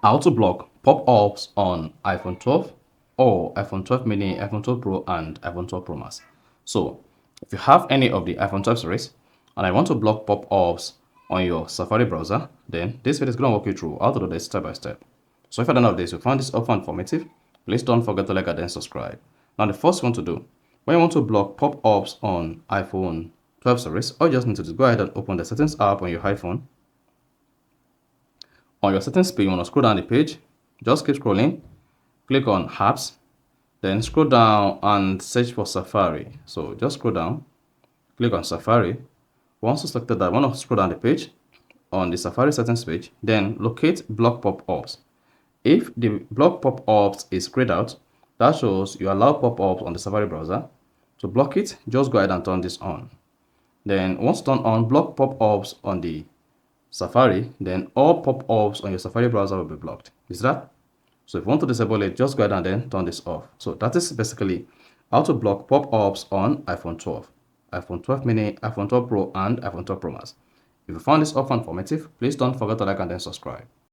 How to block pop-ups on iPhone 12 or iPhone 12 mini, iPhone 12 Pro, and iPhone 12 Pro Max. So if you have any of the iPhone 12 series and I want to block pop-ups on your Safari browser, then this video is going to walk you through how to do this step by step. So if you don't know this, you found this helpful and informative, please don't forget to like and then subscribe. Now the first one to do, when you want to block pop-ups on iPhone 12 series, all you just need to do is go ahead and open the settings app on your iPhone. On your settings page, you want to scroll down the page, just keep scrolling, click on apps, then scroll down and search for Safari. So just scroll down, click on Safari. Once you selected that, want to scroll down the page on the Safari settings page, then locate block pop-ups. If the block pop-ups is grayed out, that shows you allow pop-ups on the Safari browser. To block it, just go ahead and turn this on. Then once turned on, block pop-ups on the Safari, then all pop-ups on your Safari browser will be blocked. Is that? So if you want to disable it, just go ahead and then turn this off. So that is basically how to block pop-ups on iPhone 12, iPhone 12 mini, iPhone 12 Pro, and iPhone 12 Pro Max. If you found this helpful and informative, please don't forget to like and then subscribe.